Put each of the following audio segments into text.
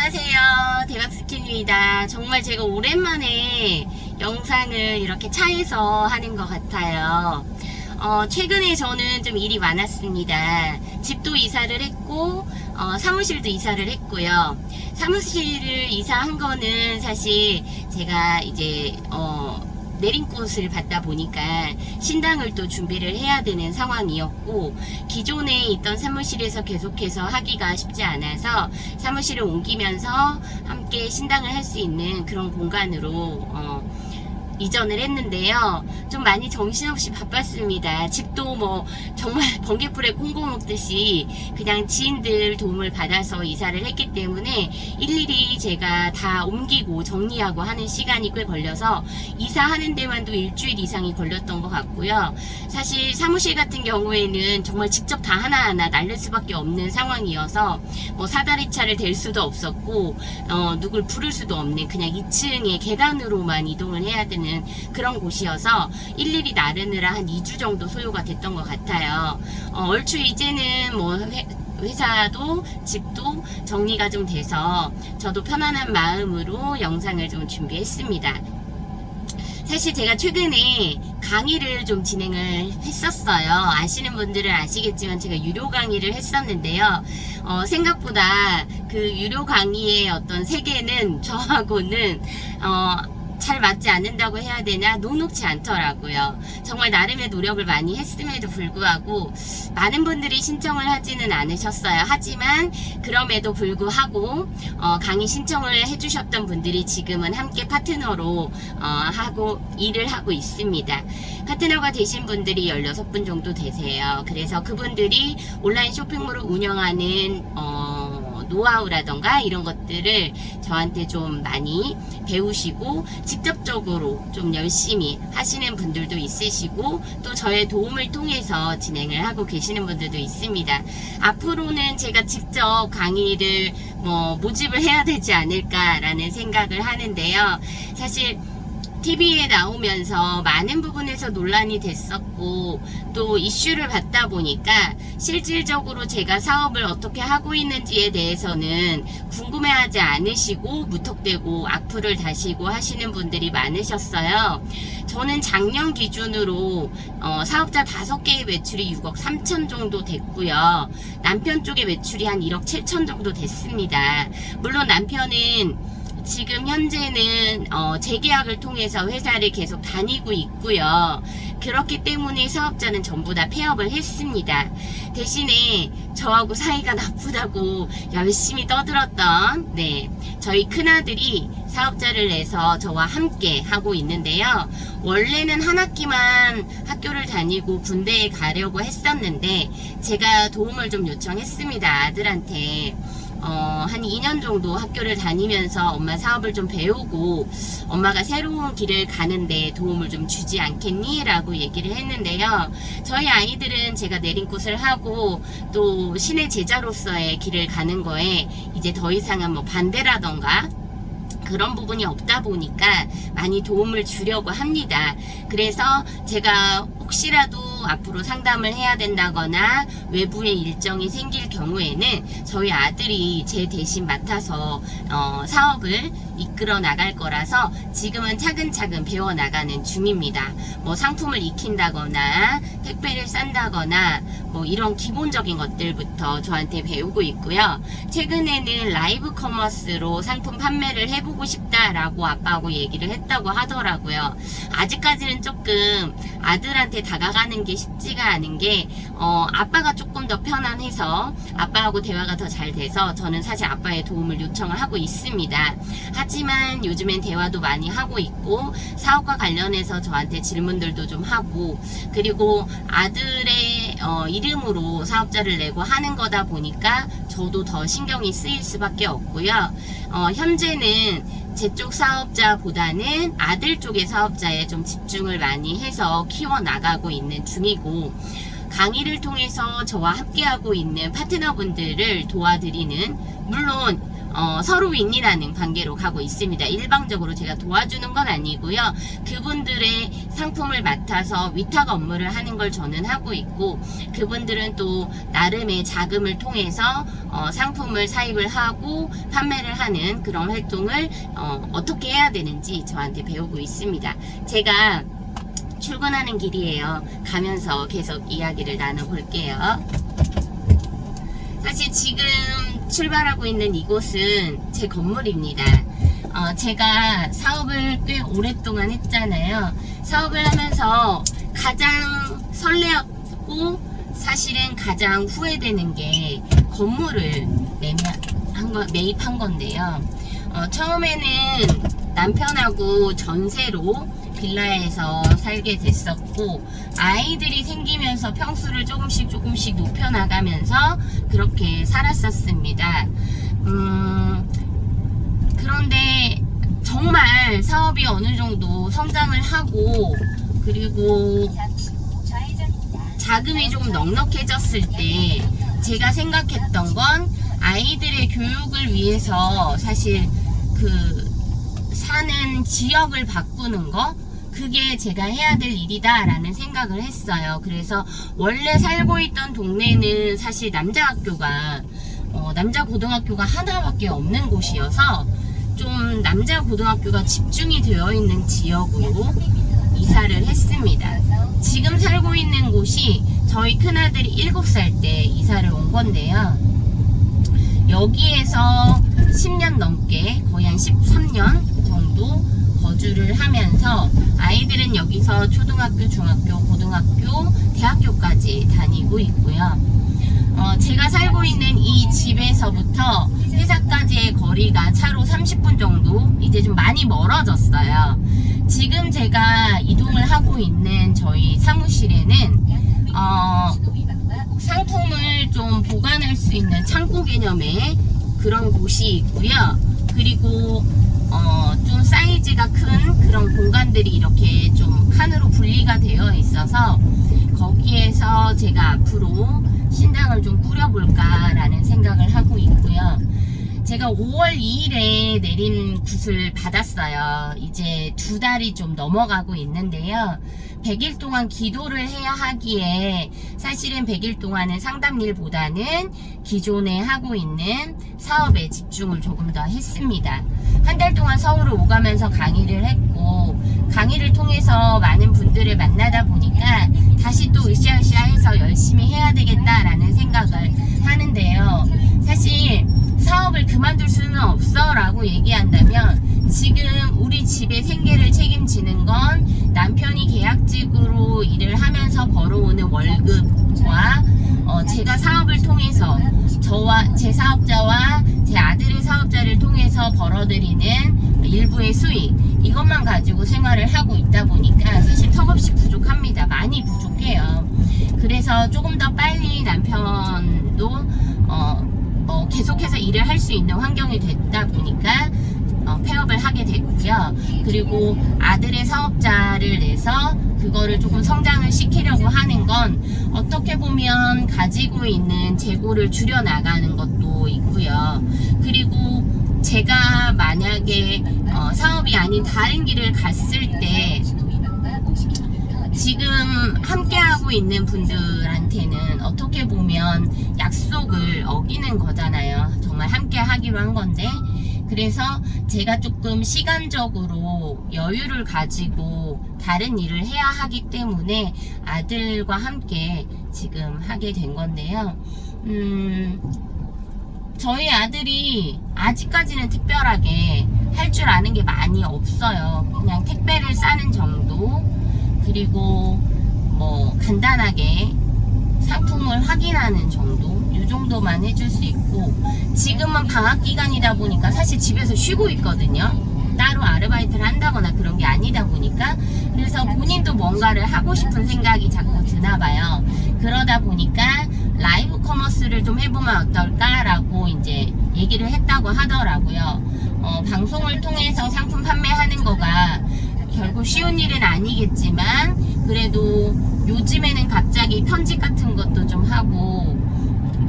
안녕하세요. 대박스킨입니다. 정말 제가 오랜만에 영상을 이렇게 차에서 하는 것 같아요. 최근에 저는 좀 일이 많았습니다. 집도 이사를 했고 사무실도 이사를 했고요. 사무실을 이사한 거는 사실 제가 이제 내린꽃을 받다 보니까 신당을 또 준비를 해야 되는 상황이었고, 기존에 있던 사무실에서 계속해서 하기가 쉽지 않아서 사무실을 옮기면서 함께 신당을 할 수 있는 그런 공간으로 이전을 했는데요. 좀 많이 정신없이 바빴습니다. 집도 뭐 정말 번개불에 콩고 먹듯이 그냥 지인들 도움을 받아서 이사를 했기 때문에 일일이 제가 다 옮기고 정리하고 하는 시간이 꽤 걸려서 이사하는 데만도 일주일 이상이 걸렸던 것 같고요. 사실 사무실 같은 경우에는 정말 직접 다 하나하나 날릴 수밖에 없는 상황이어서 뭐 사다리차를 댈 수도 없었고 누굴 부를 수도 없는 그냥 2층에 계단으로만 이동을 해야 되는 그런 곳이어서 일일이 나르느라 한 2주 정도 소요가 됐던 것 같아요. 얼추 이제는 뭐 회사도 집도 정리가 좀 돼서 저도 편안한 마음으로 영상을 좀 준비했습니다. 사실 제가 최근에 강의를 좀 진행을 했었어요. 아시는 분들은 아시겠지만 제가 유료 강의를 했었는데요. 생각보다 그 유료 강의의 어떤 세계는 저하고는 잘 맞지 않는다고 해야 되나 녹록지 않더라고요. 정말 나름의 노력을 많이 했음에도 불구하고 많은 분들이 신청을 하지는 않으셨어요. 하지만 그럼에도 불구하고 강의 신청을 해주셨던 분들이 지금은 함께 파트너로 하고 일을 하고 있습니다. 파트너가 되신 분들이 16분 정도 되세요. 그래서 그분들이 온라인 쇼핑몰을 운영하는 노하우라던가 이런 것들을 저한테 좀 많이 배우시고 직접적으로 좀 열심히 하시는 분들도 있으시고 또 저의 도움을 통해서 진행을 하고 계시는 분들도 있습니다. 앞으로는 제가 직접 강의를 모집을 해야 되지 않을까라는 생각을 하는데요. 사실 TV에 나오면서 많은 부분에서 논란이 됐었고 또 이슈를 받다 보니까 실질적으로 제가 사업을 어떻게 하고 있는지에 대해서는 궁금해하지 않으시고 무턱대고 악플을 다시고 하시는 분들이 많으셨어요. 저는 작년 기준으로 사업자 5개의 매출이 6억 3천 정도 됐고요. 남편 쪽의 매출이 한 1억 7천 정도 됐습니다. 물론 남편은 지금 현재는 재계약을 통해서 회사를 계속 다니고 있고요. 그렇기 때문에 사업자는 전부 다 폐업을 했습니다. 대신에 저하고 사이가 나쁘다고 열심히 떠들었던 저희 큰아들이 사업자를 내서 저와 함께 하고 있는데요. 원래는 한 학기만 학교를 다니고 군대에 가려고 했었는데 제가 도움을 좀 요청했습니다. 아들한테. 한 2년 정도 학교를 다니면서 엄마 사업을 좀 배우고 엄마가 새로운 길을 가는데 도움을 좀 주지 않겠니? 라고 얘기를 했는데요. 저희 아이들은 제가 내린꽃을 하고 또 신의 제자로서의 길을 가는 거에 이제 더 이상은 반대라던가 그런 부분이 없다 보니까 많이 도움을 주려고 합니다. 그래서 제가 혹시라도 앞으로 상담을 해야 된다거나 외부의 일정이 생길 경우에는 저희 아들이 제 대신 맡아서 사업을 이끌어 나갈 거라서 지금은 차근차근 배워나가는 중입니다. 상품을 익힌다거나 택배를 싼다거나 이런 기본적인 것들부터 저한테 배우고 있고요. 최근에는 라이브 커머스로 상품 판매를 해보고 싶다라고 아빠하고 얘기를 했다고 하더라고요. 아직까지는 조금 아들한테 다가가는 게 쉽지가 않은 게 아빠가 조금 더 편안해서 아빠하고 대화가 더 잘 돼서 저는 사실 아빠의 도움을 요청을 하고 있습니다. 하지만 요즘엔 대화도 많이 하고 있고 사업과 관련해서 저한테 질문들도 좀 하고 그리고 아들의 이름으로 사업자를 내고 하는 거다 보니까 저도 더 신경이 쓰일 수밖에 없고요. 현재는 제 쪽 사업자보다는 아들 쪽의 사업자에 좀 집중을 많이 해서 키워나가고 있는 중이고 강의를 통해서 저와 함께하고 있는 파트너분들을 도와드리는 물론 서로 윈윈하는 관계로 가고 있습니다. 일방적으로 제가 도와주는 건 아니고요. 그분들의 상품을 맡아서 위탁 업무를 하는 걸 저는 하고 있고, 그분들은 또 나름의 자금을 통해서 상품을 사입을 하고 판매를 하는 그런 활동을 어떻게 해야 되는지 저한테 배우고 있습니다. 제가 출근하는 길이에요. 가면서 계속 이야기를 나눠볼게요. 사실 지금 출발하고 있는 이곳은 제 건물입니다. 제가 사업을 꽤 오랫동안 했잖아요. 사업을 하면서 가장 설레었고 사실은 가장 후회되는 게 건물을 매입한 건데요. 처음에는 남편하고 전세로 빌라에서 살게 됐었고, 아이들이 생기면서 평수를 조금씩 높여나가면서 그렇게 살았었습니다. 그런데 정말 사업이 어느 정도 성장을 하고, 그리고 자금이 조금 넉넉해졌을 때 제가 생각했던 건 아이들의 교육을 위해서 사실 사는 지역을 바꾸는 거, 그게 제가 해야 될 일이다 라는 생각을 했어요. 그래서 원래 살고 있던 동네는 사실 남자 고등학교가 하나밖에 없는 곳이어서 좀 남자 고등학교가 집중이 되어 있는 지역으로 이사를 했습니다. 지금 살고 있는 곳이 저희 큰아들이 7살 때 이사를 온 건데요. 여기에서 10년 넘게, 거의 한 13년 정도 거주를 하면서 아이들은 여기서 초등학교, 중학교, 고등학교, 대학교까지 다니고 있고요. 제가 살고 있는 이 집에서부터 회사까지의 거리가 차로 30분 정도, 이제 좀 많이 멀어졌어요. 지금 제가 이동을 하고 있는 저희 사무실에는 상품을 좀 보관할 수 있는 창고 개념의 그런 곳이 있고요. 그리고 좀 사이즈가 큰 그런 공간들이 이렇게 좀 칸으로 분리가 되어 있어서 거기에서 제가 앞으로 신당을 좀 꾸려볼까 라는 생각을 하고 있고요. 제가 5월 2일에 내린 굿을 받았어요. 이제 2달이 좀 넘어가고 있는데요. 100일 동안 기도를 해야 하기에 사실은 100일 동안은 상담일보다는 기존에 하고 있는 사업에 집중을 조금 더 했습니다. 한 달 동안 서울을 오가면서 강의를 했고, 강의를 통해서 많은 분들을 만나다 보니까 다시 또 으쌰으쌰해서 열심히 해야 되겠다라는 생각을 하는데요. 사실 사업을 그만둘 수는 없어 라고 얘기한다면, 지금 우리 집의 생계를 책임지는 건 남편이 계약직으로 일을 하면서 벌어오는 월급과 제가 사업을 통해서 저와 제 사업자와 제 아들의 사업자를 통해서 벌어들이는 일부의 수익, 이것만 가지고 생활을 하고 있다 보니까 사실 턱없이 부족합니다. 많이 부족해요. 그래서 조금 더 빨리 남편도 계속해서 일을 할 수 있는 환경이 됐다 보니까 폐업을 하게 됐고요. 그리고 아들의 사업자를 내서 그거를 조금 성장을 시키려고 하는 건 어떻게 보면 가지고 있는 재고를 줄여나가는 것도 있고요. 그리고 제가 만약에 사업이 아닌 다른 길을 갔을 때 지금 함께하고 있는 분들한테는 어떻게 보면 약속을 어기는 거잖아요. 정말 함께 하기로 한 건데, 그래서 제가 조금 시간적으로 여유를 가지고 다른 일을 해야 하기 때문에 아들과 함께 지금 하게 된 건데요. 저희 아들이 아직까지는 특별하게 할 줄 아는 게 많이 없어요. 그냥 택배를 싸는 정도, 그리고 간단하게 상품을 확인하는 정도, 이 정도만 해줄 수 있고, 지금은 방학 기간이다 보니까 사실 집에서 쉬고 있거든요. 따로 아르바이트를 한다거나 그런 게 아니다 보니까. 그래서 본인도 뭔가를 하고 싶은 생각이 자꾸 드나 봐요. 그러다 보니까 라이브 커머스를 좀 해보면 어떨까라고 이제 얘기를 했다고 하더라고요. 방송을 통해서 상품 판매하는 거가 결국 쉬운 일은 아니겠지만, 그래도 요즘에는 갑자기 편집 같은 것도 좀 하고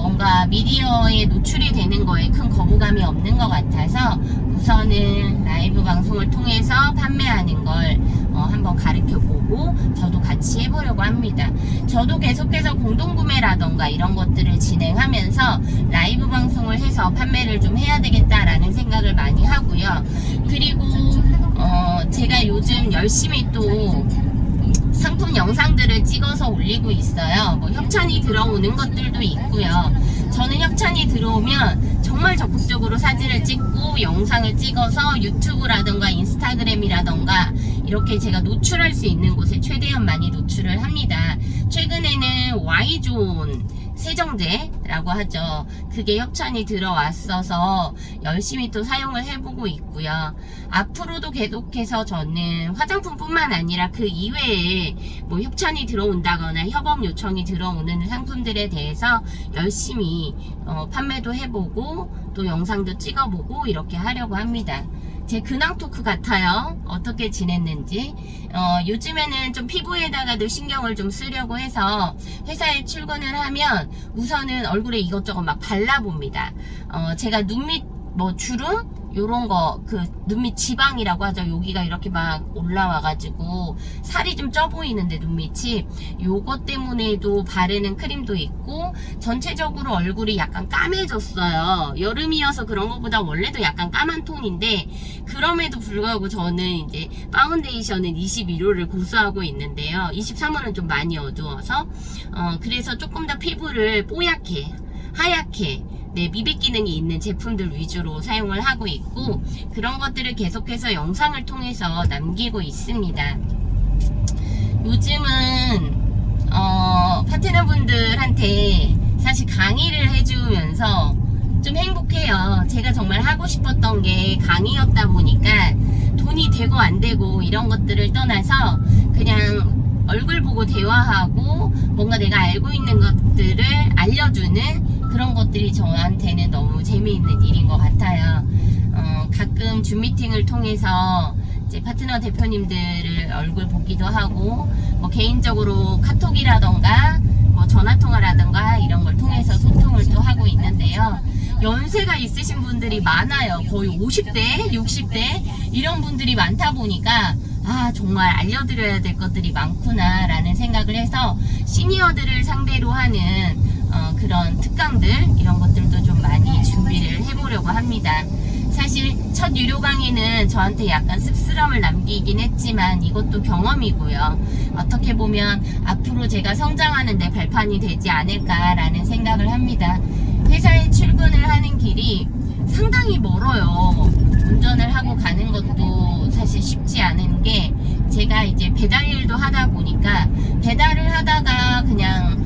뭔가 미디어에 노출이 되는 거에 큰 거부감이 없는 것 같아서 우선은 라이브 방송을 통해서 판매하는 걸 한번 가르쳐 보고 저도 같이 해보려고 합니다. 저도 계속해서 공동구매라던가 이런 것들을 진행하면서 라이브 방송을 해서 판매를 좀 해야 되겠다라는 생각을 많이 하고요. 그리고 제가 요즘 열심히 또 상품 영상들을 찍어서 올리고 있어요. 뭐 협찬이 들어오는 것들도 있고요. 저는 협찬이 들어오면 정말 적극적으로 사진을 찍고 영상을 찍어서 유튜브라던가 인스타그램이라던가 이렇게 제가 노출할 수 있는 곳에 최대한 많이 노출을 합니다. 최근에는 Y존 세정제라고 하죠. 그게 협찬이 들어왔어서 열심히 또 사용을 해보고 있고요. 앞으로도 계속해서 저는 화장품뿐만 아니라 그 이외에 뭐 협찬이 들어온다거나 협업 요청이 들어오는 상품들에 대해서 열심히 판매도 해보고 또 영상도 찍어보고 이렇게 하려고 합니다. 제 근황 토크 같아요. 어떻게 지냈는지. 요즘에는 좀 피부에다가도 신경을 좀 쓰려고 해서 회사에 출근을 하면 우선은 얼굴에 이것저것 막 발라봅니다. 제가 눈밑 뭐 주름? 요런 거, 눈밑 지방이라고 하죠. 여기가 이렇게 막 올라와가지고 살이 좀 쪄 보이는데 눈밑이 요것 때문에도 바르는 크림도 있고 전체적으로 얼굴이 약간 까매졌어요. 여름이어서 그런 것보다 원래도 약간 까만 톤인데 그럼에도 불구하고 저는 이제 파운데이션은 21호를 고수하고 있는데요. 23호는 좀 많이 어두워서 그래서 조금 더 피부를 뽀얗게 하얗게 미백 기능이 있는 제품들 위주로 사용을 하고 있고 그런 것들을 계속해서 영상을 통해서 남기고 있습니다. 요즘은 파트너분들한테 사실 강의를 해주면서 좀 행복해요. 제가 정말 하고 싶었던 게 강의였다 보니까 돈이 되고 안 되고 이런 것들을 떠나서 그냥 얼굴 보고 대화하고 뭔가 내가 알고 있는 것들을 알려주는 그런 것들이 저한테는 너무 재미있는 일인 것 같아요. 가끔 줌 미팅을 통해서 이제 파트너 대표님들을 얼굴 보기도 하고 뭐 개인적으로 카톡이라던가 뭐 전화통화라던가 이런 걸 통해서 소통을 또 하고 있는데요. 연세가 있으신 분들이 많아요. 거의 50대, 60대 이런 분들이 많다 보니까 정말 알려드려야 될 것들이 많구나 라는 생각을 해서 시니어들을 상대로 하는 그런 특강들 이런 것들도 좀 많이 준비를 해보려고 합니다. 사실 첫 유료 강의는 저한테 약간 씁쓸함을 남기긴 했지만 이것도 경험이고요. 어떻게 보면 앞으로 제가 성장하는 데 발판이 되지 않을까라는 생각을 합니다. 회사에 출근을 하는 길이 상당히 멀어요. 운전을 하고 가는 것도 사실 쉽지 않은 게 제가 이제 배달 일도 하다 보니까 배달을 하다가 그냥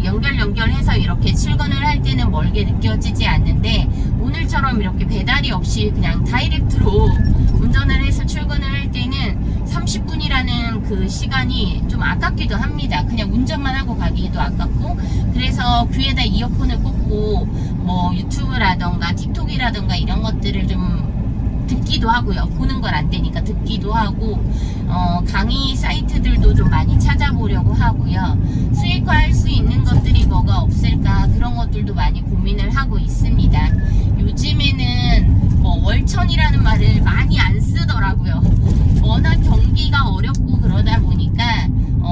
연결해서 이렇게 출근을 할 때는 멀게 느껴지지 않는데 오늘처럼 이렇게 배달이 없이 그냥 다이렉트로 운전을 해서 출근을 할 때는 30분이라는 그 시간이 좀 아깝기도 합니다. 그냥 운전만 하고 가기도 아깝고 그래서 귀에다 이어폰을 꽂고 뭐 유튜브라던가 틱톡이라던가 이런 것들을 좀 듣기도 하고요. 보는 건 안 되니까 듣기도 하고 강의 사이트들도 좀 많이 찾아보려고 하고요. 수익화할 수 있는 것들이 뭐가 없을까 그런 것들도 많이 고민을 하고 있습니다. 요즘에는 뭐 월천이라는 말을 많이 안 쓰더라고요. 워낙 경기가 어렵고 그러다 보니까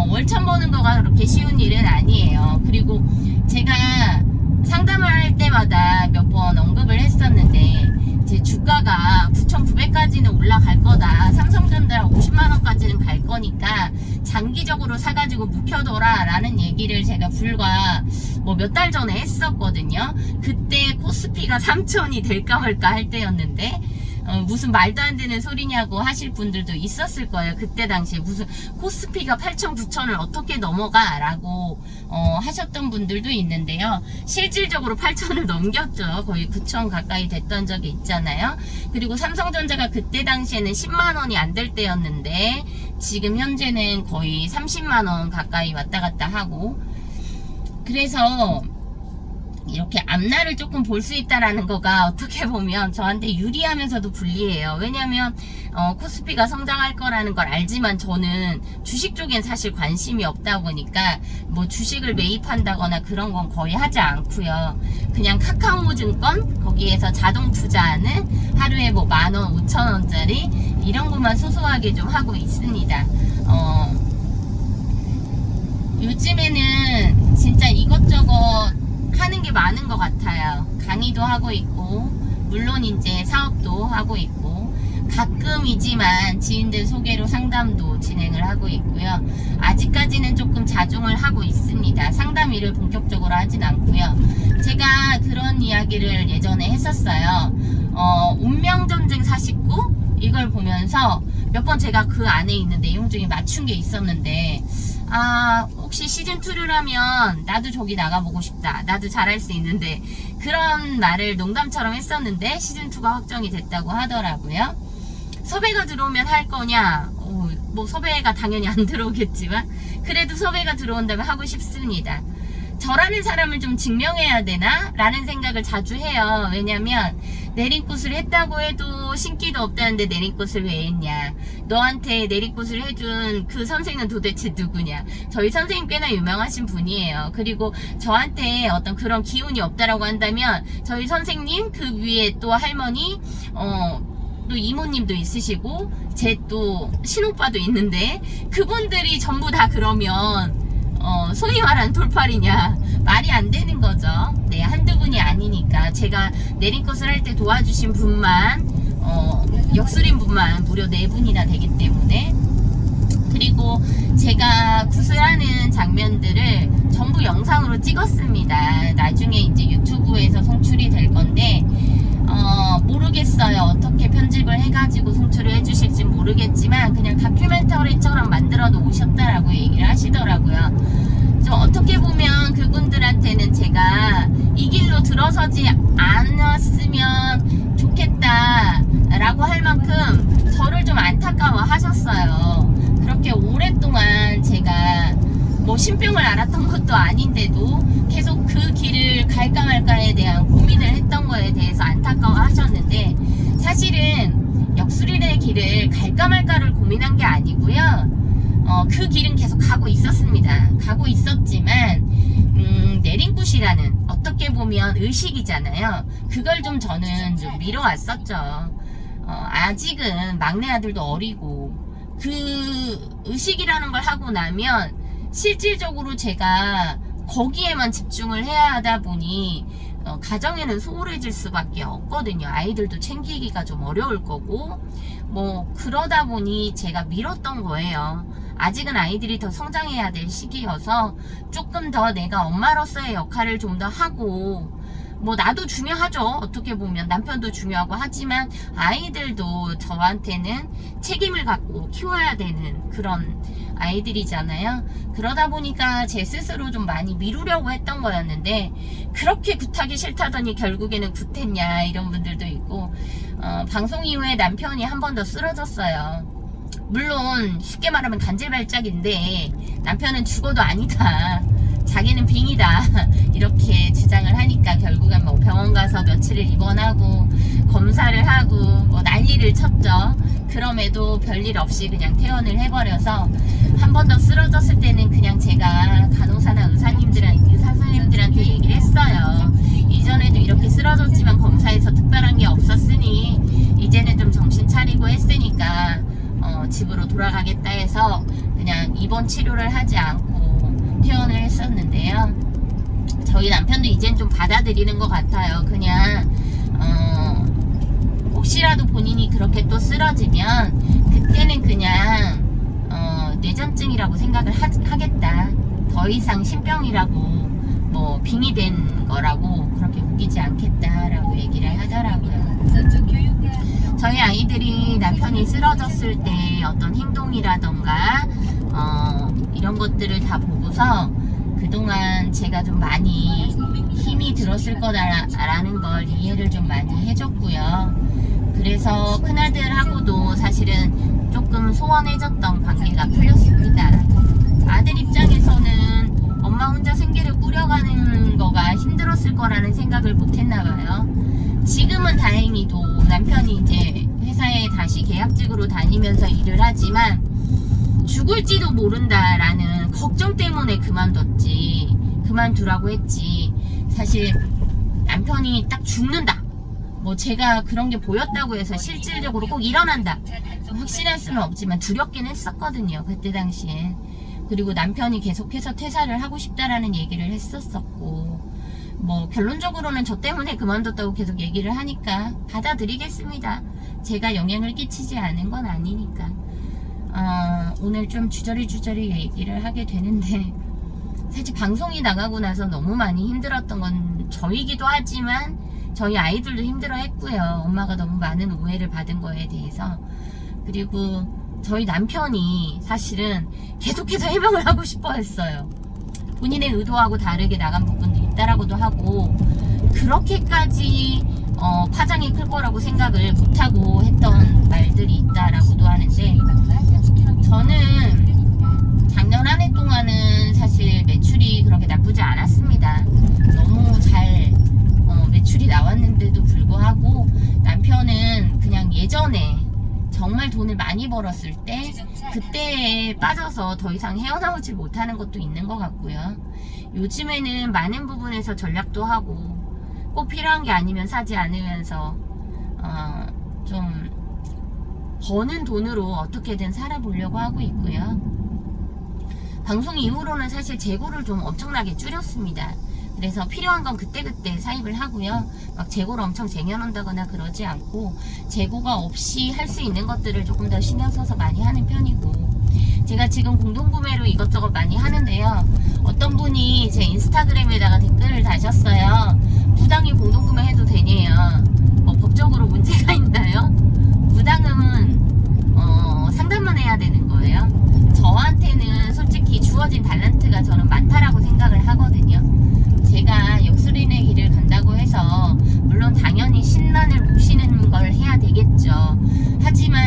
월천 버는 거가 그렇게 쉬운 일은 아니에요. 그리고 제가 상담을 할 때마다 몇 번 언급을 했었는데 제 주가가 9,900까지는 올라갈 거다. 삼성전자 50만원까지는 갈 거니까 장기적으로 사가지고 묵혀둬라 라는 얘기를 제가 불과 뭐 몇 달 전에 했었거든요. 그때 코스피가 3,000이 될까 말까 할 때였는데 무슨 말도 안 되는 소리냐고 하실 분들도 있었을 거예요. 그때 당시에 무슨 코스피가 8,000, 9,000을 어떻게 넘어가 라고 하셨던 분들도 있는데요. 실질적으로 8,000을 넘겼죠. 거의 9,000 가까이 됐던 적이 있잖아요. 그리고 삼성전자가 그때 당시에는 10만원이 안 될 때였는데 지금 현재는 거의 30만원 가까이 왔다 갔다 하고 그래서 이렇게 앞날을 조금 볼 수 있다라는 거가 어떻게 보면 저한테 유리하면서도 불리해요. 왜냐면 코스피가 성장할 거라는 걸 알지만 저는 주식 쪽엔 사실 관심이 없다 보니까 뭐 주식을 매입한다거나 그런 건 거의 하지 않고요. 그냥 카카오증권 거기에서 자동 투자하는 하루에 뭐 10,000원, 5,000원짜리 이런 것만 소소하게 좀 하고 있습니다. 요즘에는 진짜 이것저것 하는 게 많은 것 같아요. 강의도 하고 있고, 물론 이제 사업도 하고 있고, 가끔이지만 지인들 소개로 상담도 진행을 하고 있고요. 아직까지는 조금 자중을 하고 있습니다. 상담 일을 본격적으로 하진 않고요. 제가 그런 이야기를 예전에 했었어요. 운명전쟁 49? 이걸 보면서 몇 번 제가 그 안에 있는 내용 중에 맞춘 게 있었는데, 혹시 시즌2를 하면 나도 저기 나가보고 싶다. 나도 잘할 수 있는데 그런 말을 농담처럼 했었는데 시즌2가 확정이 됐다고 하더라고요. 섭외가 들어오면 할 거냐? 뭐 섭외가 당연히 안 들어오겠지만 그래도 섭외가 들어온다면 하고 싶습니다. 저라는 사람을 좀 증명해야 되나? 라는 생각을 자주 해요. 왜냐면 내린꽃을 했다고 해도 신기도 없다는데 내린꽃을 왜 했냐? 너한테 내린꽃을 해준 그 선생은 도대체 누구냐? 저희 선생님 꽤나 유명하신 분이에요. 그리고 저한테 어떤 그런 기운이 없다라고 한다면 저희 선생님 그 위에 또 할머니 또 이모님도 있으시고 제 또 신오빠도 있는데 그분들이 전부 다 그러면 소위 말하는 돌팔이냐 말이 안 되는 거죠. 네, 한두 분이 아니니까 제가 내린꽃을 할 때 도와주신 분만 역술인 분만 무려 4분이나 되기 때문에 그리고 제가 구슬하는 장면들을 전부 영상으로 찍었습니다. 나중에 이제 유튜브에서 송출이 될 건데 모르겠어요. 어떻게 편집을 해가지고 송출을 해주실지 모르겠지만 그냥 다큐멘터리처럼 만들어 놓으셨다라고 얘기를 하시더라고요. 좀 어떻게 보면 그분들한테는 제가 이 길로 들어서지 않았으면 좋겠다라고 할 만큼 저를 좀 안타까워 하셨어요. 그렇게 오랫동안 제가 뭐 신병을 앓았던 것도 아닌데도 계속 그 길을 갈까 말까에 대한 고민을 했던 거에 대해서 안타까워 하셨는데 사실은 역술인의 길을 갈까 말까를 고민한 게 아니고요. 그 길은 계속 가고 있었습니다. 가고 있었지만 내린꽃이라는 어떻게 보면 의식이잖아요. 그걸 좀 저는 좀 미뤄왔었죠. 아직은 막내 아들도 어리고 그 의식이라는 걸 하고 나면 실질적으로 제가 거기에만 집중을 해야 하다 보니 가정에는 소홀해질 수밖에 없거든요. 아이들도 챙기기가 좀 어려울 거고 뭐 그러다 보니 제가 미뤘던 거예요. 아직은 아이들이 더 성장해야 될 시기여서 조금 더 내가 엄마로서의 역할을 좀 더 하고 뭐 나도 중요하죠. 어떻게 보면 남편도 중요하고 하지만 아이들도 저한테는 책임을 갖고 키워야 되는 그런 아이들이잖아요. 그러다 보니까 제 스스로 좀 많이 미루려고 했던 거였는데 그렇게 굿하기 싫다더니 결국에는 굿했냐 이런 분들도 있고 방송 이후에 남편이 한 번 더 쓰러졌어요. 물론 쉽게 말하면 간질발작인데 남편은 죽어도 아니다. 자기는 빙이다 이렇게 주장을 하니까 결국엔 뭐 병원 가서 며칠을 입원하고 검사를 하고 뭐 난리를 쳤죠. 그럼에도 별일 없이 그냥 퇴원을 해버려서 한 번 더 쓰러졌을 때는 그냥 제가 간호사나 의사 선생님들한테 얘기를 했어요. 이전에도 이렇게 쓰러졌지만 검사에서 특별한 게 없었으니 이제는 좀 정신 차리고 했으니까 집으로 돌아가겠다 해서 그냥 입원 치료를 하지 않고 퇴원을 했었는데요. 저희 남편도 이젠 좀 받아들이는 것 같아요. 그냥 혹시라도 본인이 그렇게 또 쓰러지면 그때는 그냥 뇌전증이라고 생각을 하겠다. 더 이상 신병이라고 뭐 빙이 된 거라고 그렇게 우기지 않겠다라고 얘기를 하더라고요. 저희 아이들이 남편이 쓰러졌을 때 어떤 행동이라던가 이런 것들을 다 보고서 그동안 제가 좀 많이 힘이 들었을 거다라는 걸 이해를 좀 많이 해줬고요. 그래서 큰아들하고도 사실은 조금 소원해졌던 관계가 풀렸습니다. 아들 입장에서는 엄마 혼자 생계를 꾸려가는 거가 힘들었을 거라는 생각을 못했나 봐요. 지금은 다행히도 남편이 이제 회사에 다시 계약직으로 다니면서 일을 하지만 죽을지도 모른다라는 걱정 때문에 그만뒀지, 그만두라고 했지. 사실 남편이 딱 죽는다, 뭐 제가 그런 게 보였다고 해서 실질적으로 꼭 일어난다 확신할 수는 없지만 두렵긴 했었거든요, 그때 당시엔. 그리고 남편이 계속해서 퇴사를 하고 싶다라는 얘기를 했었었고, 뭐 결론적으로는 저 때문에 그만뒀다고 계속 얘기를 하니까 받아들이겠습니다. 제가 영향을 끼치지 않은 건 아니니까. 오늘 좀 주저리 얘기를 하게 되는데, 사실 방송이 나가고 나서 너무 많이 힘들었던 건 저이기도 하지만 저희 아이들도 힘들어 했고요. 엄마가 너무 많은 오해를 받은 거에 대해서. 그리고 저희 남편이 사실은 계속해서 해명을 하고 싶어 했어요. 본인의 의도하고 다르게 나간 부분도 있다라고도 하고, 그렇게까지 파장이 클 거라고 생각을 못하고 했던 말들이 있다라고도 하는데, 저는 작년 한 해 동안은 사실 매출이 그렇게 나쁘지 않았습니다. 너무 잘 매출이 나왔는데도 불구하고 남편은 그냥 예전에 정말 돈을 많이 벌었을 때 그때에 빠져서 더 이상 헤어나오지 못하는 것도 있는 것 같고요. 요즘에는 많은 부분에서 전략도 하고 꼭 필요한 게 아니면 사지 않으면서 좀 버는 돈으로 어떻게든 살아보려고 하고 있고요. 방송 이후로는 사실 재고를 좀 엄청나게 줄였습니다. 그래서 필요한 건 그때그때 사입을 하고요. 막 재고를 엄청 쟁여놓는다거나 그러지 않고, 재고가 없이 할 수 있는 것들을 조금 더 신경 써서 많이 하는 편이고, 제가 지금 공동구매로 이것저것 많이 하는데요. 어떤 분이 제 인스타그램에다가 댓글을 다셨어요. 무당이 공동구매 해도 되냐요. 뭐 법적으로 문제가 있나요? 무당은 상담만 해야 되는 거예요. 저한테는 솔직히 주어진 달란트가 저는 많다라고 생각을 하거든요. 제가 역술인의 길을 간다고 해서 물론 당연히 신만을 모시는 걸 해야 되겠죠. 하지만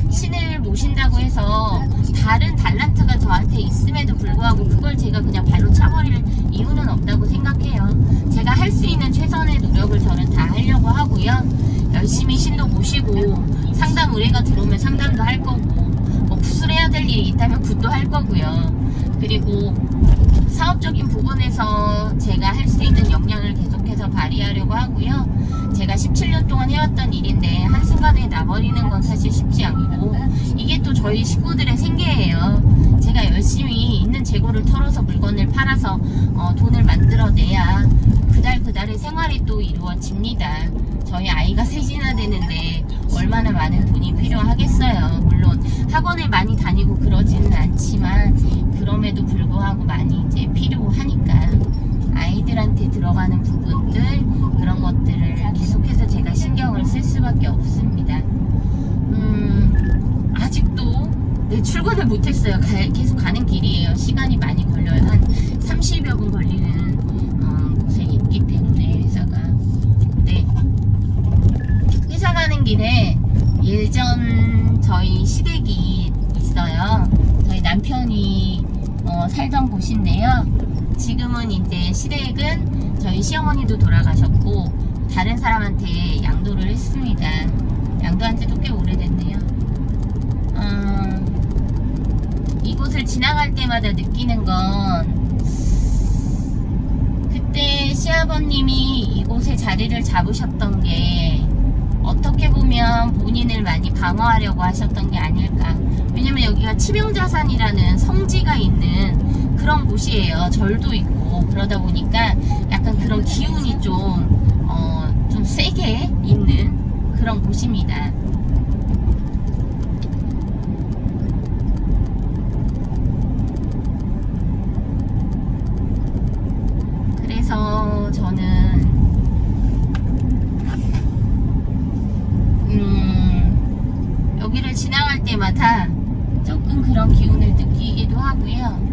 신을 모신다고 해서 다른 달란트가 저한테 있음에도 불구하고 그걸 제가 그냥 발로 차버릴 이유는 없다고 생각해요. 제가 할 수 있는 최선의 노력을 저는 다 하려고 하고요. 열심히 신도 모시고 상담 의뢰가 들어오면 상담도 할 거고, 뭐 굿을 해야 될 일이 있다면 굿도 할 거고요. 그리고 사업적인 부분에서 제가 할 수 있는 역량을 계속해서 발휘하려고 하고요. 제가 17년 동안 해왔던 일인데 한순간에 놔버리는 건 사실 쉽지 않고, 이게 또 저희 식구들의 생계예요. 제가 열심히 있는 재고를 털어서 물건을 팔아서 돈을 만들어내야 그달의 생활이 또 이루어집니다. 저희 아이가 셋이나 되는데 얼마나 많은 돈이 필요하겠어요. 물론 학원을 많이 다니고 그러지는 않지만 그럼에도 불구하고 많이 이제 필요하니까 아이들한테 들어가는 부분들, 그런 것들을 계속해서 제가 신경을 쓸 수밖에 없습니다. 아직도 출근을 못했어요. 계속 가는 길이에요. 시간이 많이 걸려요. 한 30여 분 걸리는 곳에 있기 때문에 회사가. 네. 회사 가는 길에 예전 저희 시댁이 있어요. 저희 남편이 살던 곳인데요. 지금은 이제 시댁은 저희 시어머니도 돌아가셨고 다른 사람한테 양도를 했습니다. 양도한 지도 꽤 오래됐네요. 이곳을 지나갈 때마다 느끼는 건, 그때 시아버님이 이곳에 자리를 잡으셨던 게 어떻게 보면 본인을 많이 방어하려고 하셨던 게 아닐까. 왜냐면 여기가 치명자산이라는 성지가 있는 그런 곳이에요. 절도 있고 그러다 보니까 약간 그런 기운이 좀 세게 있는 그런 곳입니다. 그래서 저는 여기를 지나갈 때마다 조금 그런 기운을 느끼기도 하고요.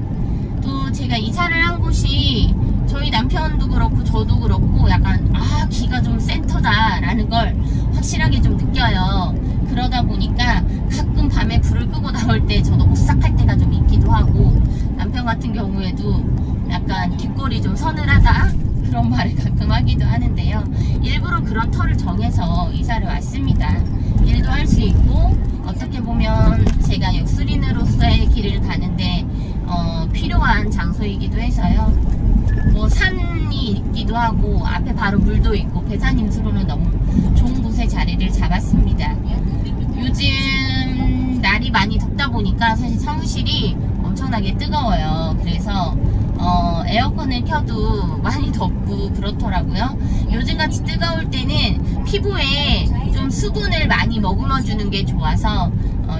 또 제가 이사를 한 곳이 저희 남편도 그렇고 저도 그렇고 약간 기가 좀 센터다 라는 걸 확실하게 좀 느껴요. 그러다 보니까 가끔 밤에 불을 끄고 나올 때 저도 오싹할 때가 좀 있기도 하고, 남편 같은 경우에도 약간 뒷골이 좀 서늘하다 그런 말을 가끔 하기도 하는데요. 일부러 그런 터를 정해서 이사를 왔습니다. 일도 할 수 있고, 어떻게 보면 제가 역술인으로서의 길을 가는데 필요한 장소이기도 해서요. 뭐 산이 있기도 하고 앞에 바로 물도 있고 배산임수로는 너무 좋은 곳에 자리를 잡았습니다. 요즘 날이 많이 덥다 보니까 사실 사무실이 엄청나게 뜨거워요. 그래서 에어컨을 켜도 많이 덥고 그렇더라고요. 요즘같이 뜨거울 때는 피부에 좀 수분을 많이 머금어 주는 게 좋아서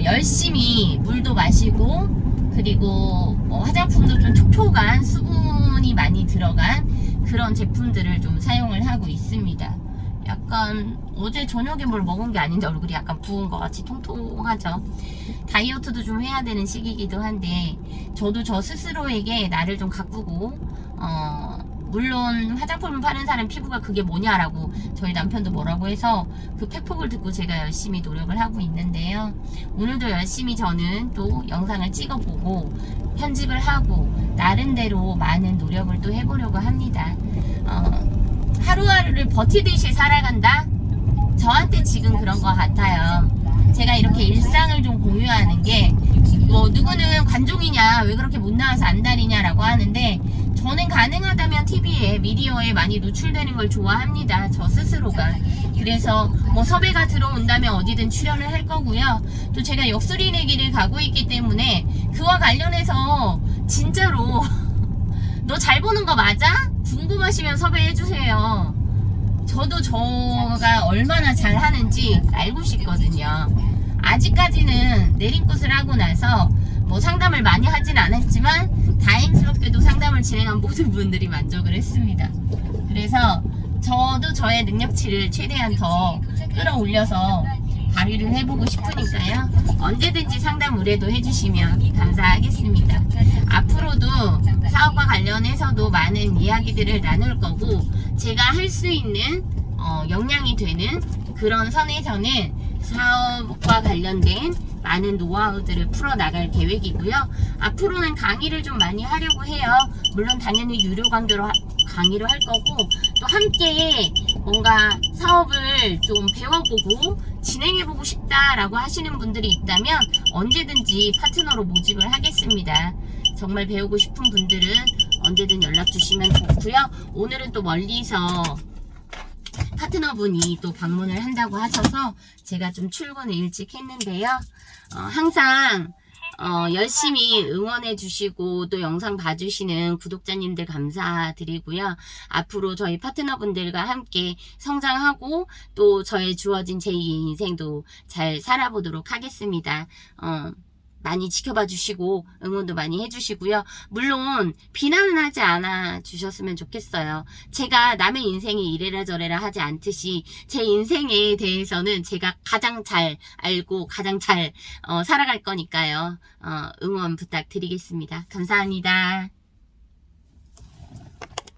열심히 물도 마시고, 그리고 화장품도 좀 촉촉한 수분이 많이 들어간 그런 제품들을 좀 사용을 하고 있습니다. 약간 어제 저녁에 뭘 먹은 게 아닌데 얼굴이 약간 부은 것 같이 통통하죠. 다이어트도 좀 해야 되는 시기이기도 한데, 저도 저 스스로에게 나를 좀 가꾸고, 물론 화장품을 파는 사람 피부가 그게 뭐냐라고 저희 남편도 뭐라고 해서 그 팩폭을 듣고 제가 열심히 노력을 하고 있는데요. 오늘도 열심히 저는 또 영상을 찍어보고 편집을 하고 나름대로 많은 노력을 또 해보려고 합니다. 하루하루를 버티듯이 살아간다? 저한테 지금 그런 것 같아요. 제가 이렇게 일상을 좀 공유하는 게, 뭐 누구는 관종이냐, 왜 그렇게 못 나와서 안달이냐라고 하는데, 저는 가능하다면 TV에, 미디어에 많이 노출되는 걸 좋아합니다. 저 스스로가. 그래서 뭐 섭외가 들어온다면 어디든 출연을 할 거고요. 또 제가 역술인의 길을 가고 있기 때문에 그와 관련해서 진짜로 너 잘 보는 거 맞아? 궁금하시면 섭외해주세요. 저도 저가 얼마나 잘하는지 알고 싶거든요. 아직까지는 내림굿을 하고 나서 뭐 상담을 많이 하진 않았지만 다행스럽게도 상담을 진행한 모든 분들이 만족을 했습니다. 그래서 저도 저의 능력치를 최대한 더 끌어올려서 발휘를 해보고 싶으니까요. 언제든지 상담 의뢰도 해주시면 감사하겠습니다. 앞으로도 사업과 관련해서도 많은 이야기들을 나눌 거고, 제가 할 수 있는 역량이 되는 그런 선에서는 사업과 관련된 많은 노하우들을 풀어나갈 계획이고요. 앞으로는 강의를 좀 많이 하려고 해요. 물론 당연히 유료 강의로 할 거고, 또 함께 뭔가 사업을 좀 배워보고 진행해보고 싶다라고 하시는 분들이 있다면 언제든지 파트너로 모집을 하겠습니다. 정말 배우고 싶은 분들은 언제든 연락 주시면 좋고요. 오늘은 또 멀리서 파트너분이 또 방문을 한다고 하셔서 제가 좀 출근을 일찍 했는데요. 항상 열심히 응원해 주시고 또 영상 봐주시는 구독자님들 감사드리고요. 앞으로 저희 파트너분들과 함께 성장하고 또 저의 주어진 제2의 인생도 잘 살아보도록 하겠습니다. 많이 지켜봐 주시고 응원도 많이 해주시고요. 물론 비난은 하지 않아 주셨으면 좋겠어요. 제가 남의 인생이 이래라 저래라 하지 않듯이 제 인생에 대해서는 제가 가장 잘 알고 가장 잘 살아갈 거니까요. 응원 부탁드리겠습니다. 감사합니다.